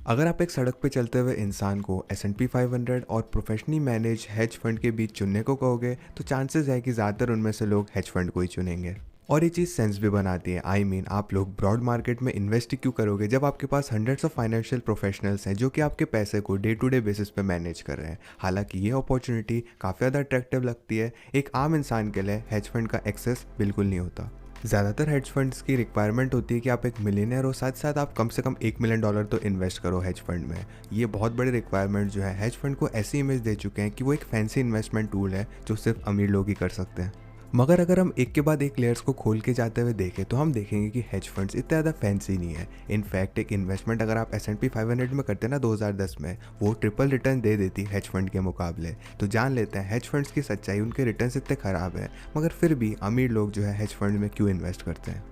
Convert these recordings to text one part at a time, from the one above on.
अगर आप एक सड़क पे चलते हुए इंसान को S&P 500 और प्रोफेशनली मैनेज हेज फंड के बीच चुनने को कहोगे तो चांसेस है कि ज़्यादातर उनमें से लोग हेज फंड को ही चुनेंगे। और ये चीज़ सेंस भी बनाती है। आप लोग ब्रॉड मार्केट में इन्वेस्ट ही क्यों करोगे जब आपके पास हंड्रेड्स ऑफ फाइनेंशियल प्रोफेशनल्स हैं जो कि आपके पैसे को डे टू डे बेसिस पे मैनेज कर रहे हैं। हालांकि ये अपॉर्चुनिटी काफ़ी ज़्यादा अट्रैक्टिव लगती है, एक आम इंसान के लिए हेज फंड का एक्सेस बिल्कुल नहीं होता। ज़्यादातर हेज फंड्स की रिक्वायरमेंट होती है कि आप एक मिलियनर हो, साथ साथ आप कम से कम $1 मिलियन तो इन्वेस्ट करो हेज फंड में। ये बहुत बड़ी रिक्वायरमेंट जो है हेज फंड को ऐसी इमेज दे चुके हैं कि वो एक फैंसी इन्वेस्टमेंट टूल है जो सिर्फ अमीर लोग ही कर सकते हैं। मगर अगर हम एक के बाद एक लेयर्स को खोल के जाते हुए देखें तो हम देखेंगे कि हेज फंड्स इतना ज़्यादा फैंसी नहीं है। इनफैक्ट एक इन्वेस्टमेंट अगर आप S&P 500 में करते हैं ना 2010 में, वो ट्रिपल रिटर्न दे देती हेज फंड के मुकाबले। तो जान लेते हैं हेज फंड्स की सच्चाई, उनके रिटर्न्स इतने ख़राब हैं मगर फिर भी अमीर लोग जो है हेज फंड में क्यों इन्वेस्ट करते हैं।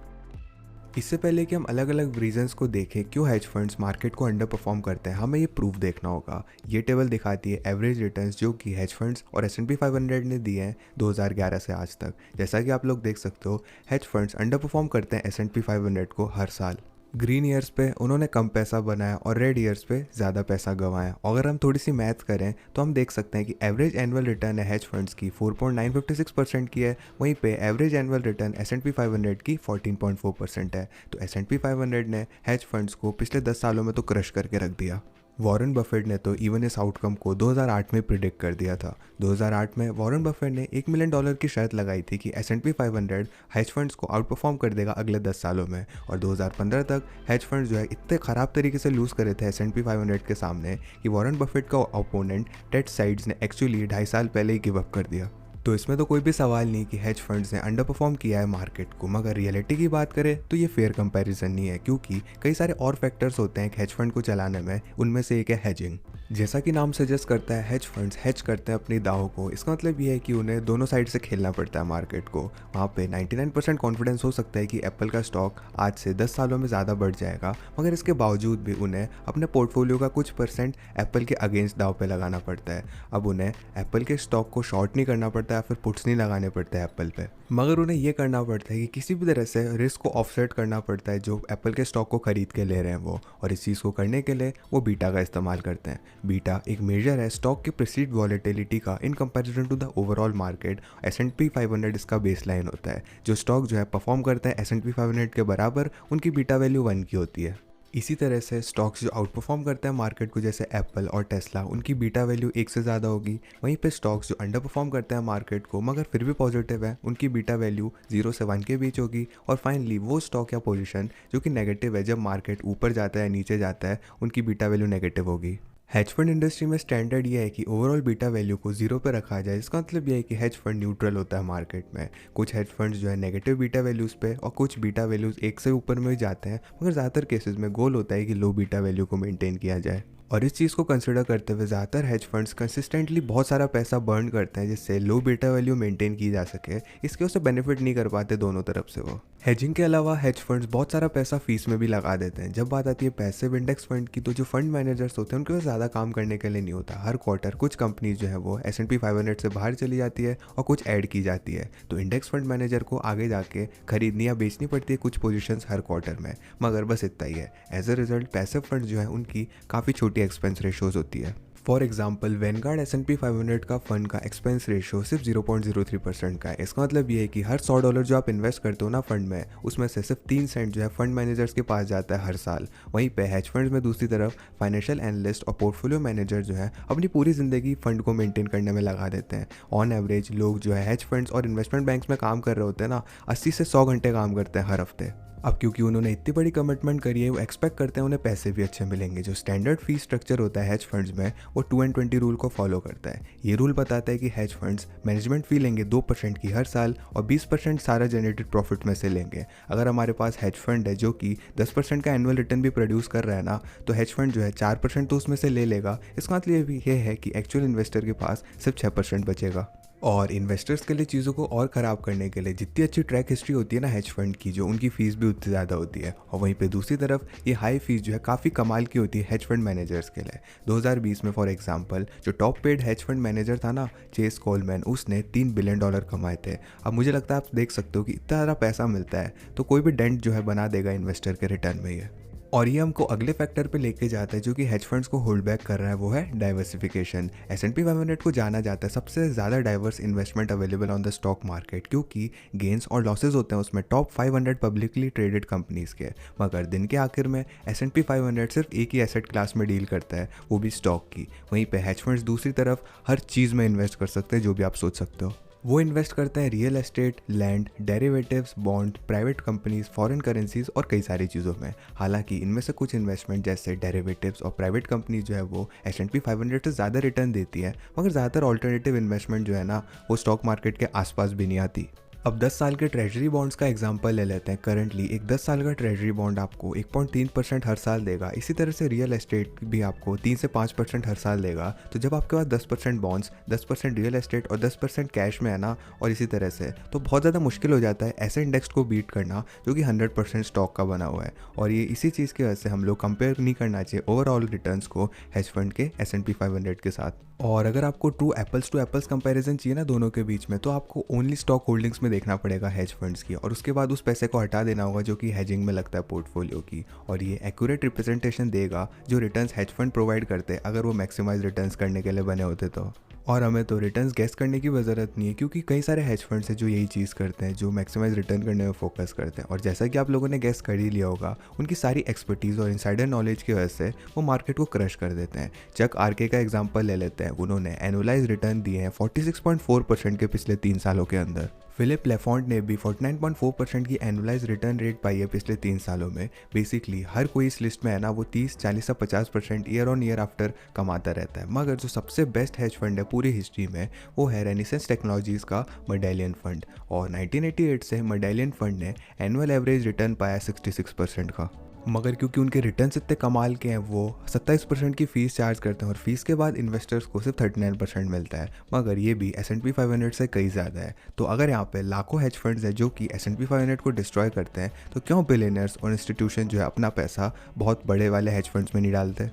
इससे पहले कि हम अलग अलग रीजंस को देखें क्यों हेज फंड्स मार्केट को अंडर परफॉर्म करते हैं, हमें ये प्रूफ देखना होगा। ये टेबल दिखाती है एवरेज रिटर्न्स जो कि हेज फंड्स और S&P 500 ने दिए हैं 2011 से आज तक। जैसा कि आप लोग देख सकते हो, हेज फंड्स अंडर परफॉर्म करते हैं S&P 500 को हर साल। ग्रीन ईयर्स पे उन्होंने कम पैसा बनाया और रेड ईयर्स पे ज़्यादा पैसा गंवाया। अगर हम थोड़ी सी मैथ करें तो हम देख सकते हैं कि एवरेज एनुअल रिटर्न है हेज फंड्स की 4.956% की है, वहीं पे एवरेज एनुअल रिटर्न S&P 500 की 14.4% है। तो S&P 500 ने हेज फंड्स को पिछले 10 सालों में तो क्रश करके रख दिया। वॉरेन बफेट ने तो इवन इस आउटकम को 2008 में प्रिडिक्ट कर दिया था। 2008 में वॉरेन बफेट ने $1 मिलियन की शर्त लगाई थी कि S&P 500 हेज फंड्स को आउट परफॉर्म कर देगा अगले 10 सालों में। और 2015 तक हेज फंड्स जो है इतने ख़राब तरीके से लूज़ करे थे S&P 500 के सामने कि वॉरेन बफेट का ओपोनेंट टेड साइड्स ने एक्चुअली 2.5 साल पहले ही गिव अप कर दिया। तो इसमें तो कोई भी सवाल नहीं कि हेज फंड्स ने अंडर परफॉर्म किया है मार्केट को। मगर रियलिटी की बात करें तो ये फेयर कंपैरिजन नहीं है, क्योंकि कई सारे और फैक्टर्स होते हैं हेज फंड को चलाने में। उनमें से एक है हेजिंग। जैसा कि नाम सजेस्ट करता है, हेज फंड्स हेज करते हैं अपनी दावों को। इसका मतलब ये है कि उन्हें दोनों साइड से खेलना पड़ता है मार्केट को। वहाँ पे 99% कॉन्फिडेंस हो सकता है कि एप्पल का स्टॉक आज से 10 सालों में ज़्यादा बढ़ जाएगा, मगर इसके बावजूद भी उन्हें अपने पोर्टफोलियो का कुछ परसेंट एप्पल के अगेंस्ट दाव पे लगाना पड़ता है। अब उन्हें एप्पल के स्टॉक को शॉर्ट नहीं करना पड़ता या फिर पुट्स नहीं लगाने पड़ते हैं एप्पल पे, मगर उन्हें यह करना पड़ता है कि किसी भी तरह से रिस्क को ऑफसेट करना पड़ता है जो एप्पल के स्टॉक को खरीद के ले रहे हैं वो। और इस चीज़ को करने के लिए वो बीटा का इस्तेमाल करते हैं। बीटा एक मेजर है स्टॉक की परसीव्ड वॉलेटिलिटी का in comparison to the overall market. S&P 500 इसका बेसलाइन होता है। जो स्टॉक जो है परफॉर्म करते हैं S&P 500 के बराबर, उनकी बीटा वैल्यू 1 की होती है। इसी तरह से स्टॉक्स जो आउट परफॉर्म करते हैं मार्केट को, जैसे एप्पल और टेस्ला, उनकी बीटा वैल्यू 1 से ज़्यादा होगी। वहीं पे स्टॉक्स जो अंडर परफॉर्म करते हैं मार्केट को मगर फिर भी पॉजिटिव है, उनकी बीटा वैल्यू 0 से 1 के बीच होगी। और फाइनली वो स्टॉक या पोजीशन जो कि नेगेटिव है, जब मार्केट ऊपर जाता है नीचे जाता है, उनकी बीटा वैल्यू नेगेटिव होगी। हेज फंड इंडस्ट्री में स्टैंडर्ड ये है कि ओवरऑल बीटा वैल्यू को 0 पे रखा जाए। इसका मतलब ये है कि हेज फंड न्यूट्रल होता है मार्केट में। कुछ हेज फंड्स जो है नेगेटिव बीटा वैल्यूज़ पे और कुछ बीटा वैल्यूज़ 1 से ऊपर में जाते हैं, मगर ज़्यादातर केसेस में गोल होता है कि लो बीटा वैल्यू को मेंटेन किया जाए। और इस चीज़ को कंसिडर करते हुए ज़्यादातर हेज फंड्स कंसिस्टेंटली बहुत सारा पैसा बर्न करते हैं जिससे लो बीटा वैल्यू मेंटेन की जा सके। इसके उससे बेनिफिट नहीं कर पाते दोनों तरफ से वो। हेजिंग के अलावा हेज फंड्स बहुत सारा पैसा फीस में भी लगा देते हैं। जब बात आती है पैसिव इंडेक्स फंड की, तो जो फंड मैनेजर्स होते हैं उनके पास ज़्यादा काम करने के लिए नहीं होता। हर क्वार्टर कुछ कंपनीज जो है वो S&P 500 से बाहर चली जाती है और कुछ ऐड की जाती है। तो इंडेक्स फंड मैनेजर को आगे जाके खरीदनी या बेचनी पड़ती है कुछ पोजीशंस हर क्वार्टर में, मगर बस इतना ही है। As a result passive funds जो है उनकी काफ़ी छोटी एक्सपेंस रेशोज होती है। फॉर एग्जाम्पल वैनगार्ड S&P 500 का फंड का एक्सपेंस रेशियो सिर्फ 0.03% का है। इसका मतलब ये है कि हर $100 जो आप इन्वेस्ट करते हो ना फंड में, उसमें से सिर्फ 3 सेंट जो है फंड मैनेजर्स के पास जाता है हर साल। वहीं पे हेज फंड्स में दूसरी तरफ फाइनेंशियल एनालिस्ट और पोर्टफोलियो मैनेजर जो है अपनी पूरी ज़िंदगी फंड को मेंटेन करने में लगा देते हैं। ऑन एवरेज लोग जो है हेज फंड्स और इन्वेस्टमेंट बैंक्स में काम कर रहे होते हैं ना, 80 से 100 घंटे काम करते हैं हर हफ्ते। अब क्योंकि उन्होंने इतनी बड़ी कमिटमेंट करी है, वो एक्सपेक्ट करते हैं उन्हें पैसे भी अच्छे मिलेंगे। जो स्टैंडर्ड फी स्ट्रक्चर होता है हेज फंड्स में, वो 2 and 20 रूल को फॉलो करता है। ये रूल बताता है कि हेज फंड्स मैनेजमेंट फी लेंगे 2% की हर साल और 20% सारा जनरेटेड प्रॉफिट में से लेंगे। अगर हमारे पास हेज फंड है जो कि 10% का एनुअल रिटर्न भी प्रोड्यूस कर रहा है ना, तो हेज फंड जो है 4% तो उसमें से ले लेगा। इसका मतलब ये भी है कि एक्चुअल इन्वेस्टर के पास सिर्फ 6% बचेगा। और इन्वेस्टर्स के लिए चीज़ों को और ख़राब करने के लिए जितनी अच्छी ट्रैक हिस्ट्री होती है ना हेज फंड की, जो उनकी फ़ीस भी उतनी ज़्यादा होती है। और वहीं पे दूसरी तरफ ये हाई फीस जो है काफ़ी कमाल की होती है हेज फंड मैनेजर्स के लिए। 2020 में फॉर एग्जांपल जो top paid hedge fund manager था ना, चेस कोलमैन, उसने $3 बिलियन कमाए थे। अब मुझे लगता है आप देख सकते हो कि इतना ज़्यादा पैसा मिलता है तो कोई भी डेंट जो है बना देगा इन्वेस्टर के रिटर्न में ये। और ये हमको अगले फैक्टर पे लेके जाता है जो कि हेज फंड्स को होल्ड बैक कर रहा है, वो है डाइवर्सिफिकेशन। S&P 500 को जाना जाता है सबसे ज़्यादा diverse investment available on the stock market, क्योंकि गेंस और लॉसेज होते हैं उसमें टॉप 500 पब्लिकली ट्रेडेड कंपनीज के। मगर दिन के आखिर में S&P 500 सिर्फ एक ही एसेट क्लास में डील करता है, वो भी स्टॉक की। वहीं पे हेज फंड्स दूसरी तरफ हर चीज़ में इन्वेस्ट कर सकते हैं जो भी आप सोच सकते हो। वो इन्वेस्ट करते हैं real estate, land, derivatives, bond, private companies, foreign currencies और कई सारी चीज़ों में। हालांकि इनमें से कुछ इन्वेस्टमेंट जैसे डेरिवेटिव्स और प्राइवेट कंपनीज जो है वो S&P 500 से ज़्यादा रिटर्न देती है, मगर ज़्यादातर ऑल्टरनेटिव इन्वेस्टमेंट जो है ना वो स्टॉक मार्केट के आसपास भी नहीं आती। अब 10 साल के ट्रेजरी बॉन्ड्स का एग्जांपल ले लेते हैं। करंटली एक 10 साल का ट्रेजरी बॉन्ड आपको 1.3% हर साल देगा। इसी तरह से रियल एस्टेट भी आपको 3 से 5% हर साल देगा। तो जब आपके पास 10% बॉन्ड्स, 10% रियल एस्टेट और 10% कैश में है ना, और इसी तरह से, तो बहुत ज़्यादा मुश्किल हो जाता है ऐसे इंडेक्स को बीट करना जो कि 100% स्टॉक का बना हुआ है। और ये इसी चीज़ की वजह से हम लोग कंपेयर नहीं करना चाहिए ओवरऑल रिटर्न्स को हेज फंड के S&P 500 के साथ। और अगर आपको true apples to apples comparison चाहिए ना दोनों के बीच में, तो आपको ओनली स्टॉक होल्डिंग्स में देखना पड़ेगा हेज फंड्स की, और उसके बाद उस पैसे को हटा देना होगा जो कि हेजिंग में लगता है पोर्टफोलियो की। और ये एक्यूरेट रिप्रेजेंटेशन देगा जो रिटर्न्स हेज फंड प्रोवाइड करते हैं, अगर वो मैक्सिमाइज रिटर्न्स करने के लिए बने होते तो। और हमें तो रिटर्न्स गेस करने की ज़रूरत नहीं है, क्योंकि कई सारे हेज फंड्स हैं जो यही चीज़ करते हैं, जो मैक्सिमाइज रिटर्न करने में फोकस करते हैं। और जैसा कि आप लोगों ने गेस कर ही लिया होगा, उनकी सारी एक्सपर्टीज़ और इनसाइडर नॉलेज की वजह से वो मार्केट को क्रश कर देते हैं। चक आरके का एग्जांपल ले लेते हैं। उन्होंने एनुअलाइज रिटर्न दिए हैं 46.4% के पिछले 3 सालों के अंदर। फिलिप लेफॉन्ट ने भी 49.4% की एनुअलाइज रिटर्न रेट पाई है पिछले 3 सालों में। बेसिकली हर कोई इस लिस्ट में है ना वो 30, 40 या 50% ईयर ऑन ईयर आफ्टर कमाता रहता है। मगर जो सबसे बेस्ट हेज फंड है पूरी हिस्ट्री में, वो है रेनिसेंस टेक्नोलॉजीज़ का मेडालियन फंड। और 1988 से मेडालियन फंड ने एनुअल एवरेज रिटर्न पाया 66% का। मगर क्योंकि उनके रिटर्न्स इतने कमाल के हैं, वो 27% की फ़ीस चार्ज करते हैं और फीस के बाद इन्वेस्टर्स को सिर्फ 39% मिलता है। मगर ये भी S&P 500 से कई ज़्यादा है। तो अगर यहाँ पे लाखों हेज फंड्स हैं जो कि S&P 500 को डिस्ट्रॉय करते हैं, तो क्यों बिलियनर्स और इंस्टीट्यूशन जो है अपना पैसा बहुत बड़े वाले हेज फंड्स में नहीं डालते?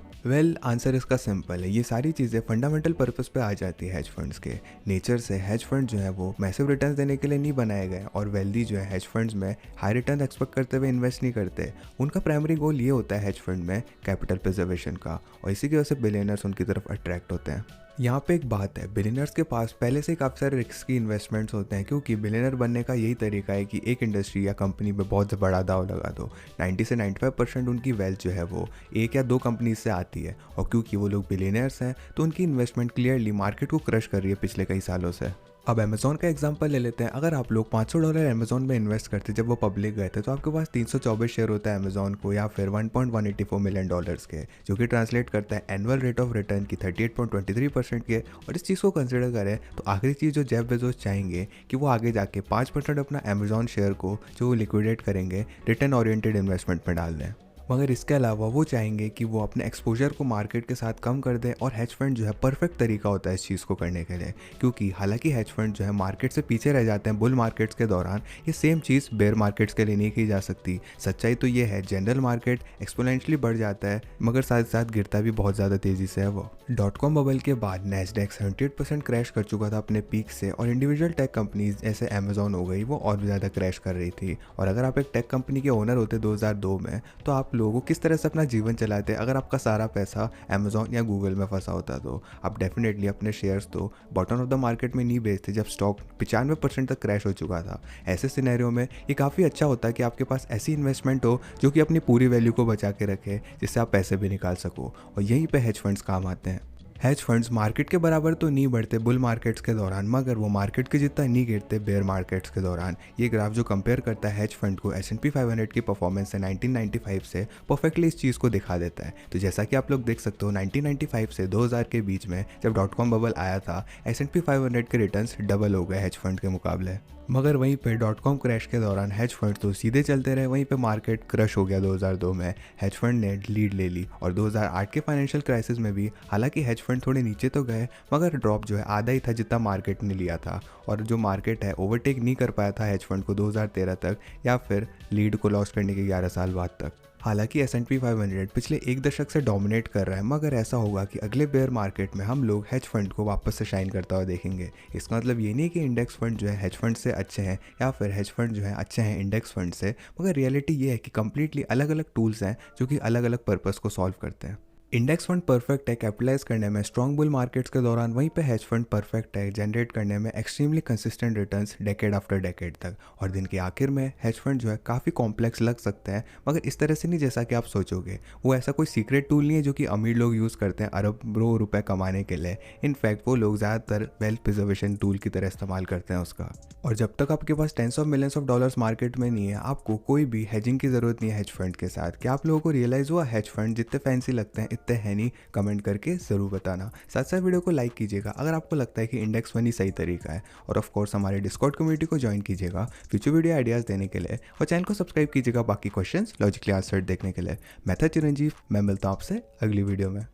आंसर इसका सिंपल है। ये सारी चीज़ें फंडामेंटल पर्पस पे आ जाती है हेज फंड्स के। नेचर से हेज फंड जो है वो मैसिव रिटर्न्स देने के लिए नहीं बनाए गए, और वेल्दी जो है हेज फंड्स में हाई रिटर्न एक्सपेक्ट करते हुए इन्वेस्ट नहीं करते। उनका प्राइमरी गोल ये होता है हेज फंड में कैपिटल प्रिजर्वेशन का, और इसी की वजह से बिलियनर्स उनकी तरफ अट्रैक्ट होते हैं। यहाँ पे एक बात है, बिलियनर्स के पास पहले से काफ़ी सारे रिस्की इन्वेस्टमेंट्स होते हैं, क्योंकि बिलियनर बनने का यही तरीका है कि एक इंडस्ट्री या कंपनी में बहुत बड़ा दाव लगा दो। 90 से 95% उनकी वेल्थ जो है वो एक या दो कंपनीज से आती है, और क्योंकि वो लोग बिलियनर्स हैं तो उनकी इन्वेस्टमेंट क्लियरली मार्केट को क्रश कर रही है पिछले कई सालों से। अब अमेज़ॉन का एग्जांपल ले लेते हैं। अगर आप लोग $500 अमेज़ॉन में इन्वेस्ट करते जब वो पब्लिक गए थे, तो आपके पास 324 शेयर होता है अमेज़ॉन को, या फिर $1.184 मिलियन के, जो कि ट्रांसलेट करता है एनुअल रेट ऑफ रिटर्न की 38.23% के। और इस चीज़ को कंसिडर करें तो आखिरी चीज़ जो जेफ बेजोस चाहेंगे कि वो आगे जाके 5% अपना अमेज़ॉन शेयर को जो वो लिक्विडेट करेंगे रिटर्न ओरिएंटेड इन्वेस्टमेंट में डाल दें। मगर इसके अलावा वो चाहेंगे कि वो अपने एक्सपोजर को मार्केट के साथ कम कर दें, और हेज फंड जो है परफेक्ट तरीका होता है इस चीज़ को करने के लिए। क्योंकि हालांकि हेज फंड जो है मार्केट से पीछे रह जाते हैं बुल मार्केट्स के दौरान, ये सेम चीज़ बेयर मार्केट्स के लिए नहीं की जा सकती। सच्चाई तो ये है, जनरल मार्केट एक्सपोनेंशियली बढ़ जाता है, मगर साथ साथ गिरता भी बहुत ज़्यादा तेज़ी से है वो। .com बबल के बाद नैस्डैक 78% क्रैश कर चुका था अपने पीक से, और इंडिविजुअल टेक कंपनीज जैसे अमेज़ॉन हो गई वो और भी ज़्यादा क्रैश कर रही थी। और अगर आप एक टेक कंपनी के ओनर होते 2002 में, तो आप लोगों किस तरह से अपना जीवन चलाते अगर आपका सारा पैसा अमेज़ॉन या गूगल में फंसा होता? तो आप डेफिनेटली अपने शेयर्स तो बॉटम ऑफ द मार्केट में नहीं बेचते जब स्टॉक 95% तक क्रैश हो चुका था। ऐसे सिनेरियो में ये काफ़ी अच्छा होता है कि आपके पास ऐसी इन्वेस्टमेंट हो जो कि अपनी पूरी वैल्यू को बचा के रखे, जिससे आप पैसे भी निकाल सको। और यहीं पे हेज फंड्स काम आते हैं। हेज फंड्स मार्केट के बराबर तो नहीं बढ़ते बुल मार्केट्स के दौरान, मगर वो मार्केट के जितना नहीं गिरते बेयर मार्केट्स के दौरान। ये ग्राफ जो कंपेयर करता है हेज फंड को S&P 500 की परफॉर्मेंस से 1995 से, परफेक्टली इस चीज़ को दिखा देता है। तो जैसा कि आप लोग देख सकते हो, 1995 से 2000 के बीच में जब .com बबल आया था, S&P 500 के रिटर्न्स डबल हो गए हेज फंड के मुकाबले। मगर वहीं पे .com क्रैश के दौरान हेज फंड तो सीधे चलते रहे, वहीं पे मार्केट क्रश हो गया 2002 में। हेज फंड ने लीड ले ली, और 2008 के फाइनेंशियल क्राइसिस में भी हालांकि हेज फंड थोड़े नीचे तो गए, मगर ड्रॉप जो है आधा ही था जितना मार्केट ने लिया था। और जो मार्केट है ओवरटेक नहीं कर पाया था हेज फंड को 2013 तक, या फिर लीड को लॉस करने के 11 साल बाद तक। हालांकि S&P 500 पिछले एक दशक से डोमिनेट कर रहा है, मगर ऐसा होगा कि अगले बेयर मार्केट में हम लोग हेज फंड को वापस से शाइन करता हुआ देखेंगे। इसका मतलब ये नहीं कि इंडेक्स फंड जो है हेज फंड से अच्छे हैं या फिर हेज फंड जो है अच्छे हैं इंडेक्स फंड से, मगर रियलिटी ये है कि कंप्लीटली अलग अलग टूल्स हैं जो कि अलग अलग पर्पस को सॉल्व करते हैं। इंडेक्स फंड परफेक्ट है कैपिटलाइज करने में स्ट्रॉन्ग बुल मार्केट्स के दौरान, वहीं पे हेज फंड परफेक्ट है जनरेट करने में extremely consistent returns decade after decade तक। और दिन के आखिर में हेज फंड जो है काफ़ी कॉम्प्लेक्स लग सकते हैं, मगर इस तरह से नहीं जैसा कि आप सोचोगे। वो ऐसा कोई सीक्रेट टूल नहीं है जो कि अमीर लोग यूज़ करते हैं अरबों रुपए कमाने के लिए। इनफैक्ट वो लोग ज़्यादातर वेल्थ प्रिजर्वेशन टूल की तरह इस्तेमाल करते हैं उसका। और जब तक आपके पास tens of millions of dollars market में नहीं है, आपको कोई भी हेजिंग की ज़रूरत नहीं है हेज फंड के साथ। क्या आप लोगों को रियलाइज़ हुआ हेज फंड जितने फैंसी लगते हैं इतने है नहीं? कमेंट करके ज़रूर बताना। साथ साथ वीडियो को लाइक कीजिएगा अगर आपको लगता है कि इंडेक्स फंड ही सही तरीका है। और ऑफ कोर्स हमारे डिस्कॉर्ड कम्युनिटी को ज्वाइन कीजिएगा फ्यूचर वीडियो आइडियाज़ देने के लिए, और चैनल को सब्सक्राइब कीजिएगा बाकी क्वेश्चंस लॉजिकली आंसर्ड देखने के लिए। मैं था चिरंजीव, मैं मिलता हूँ आपसे अगली वीडियो में।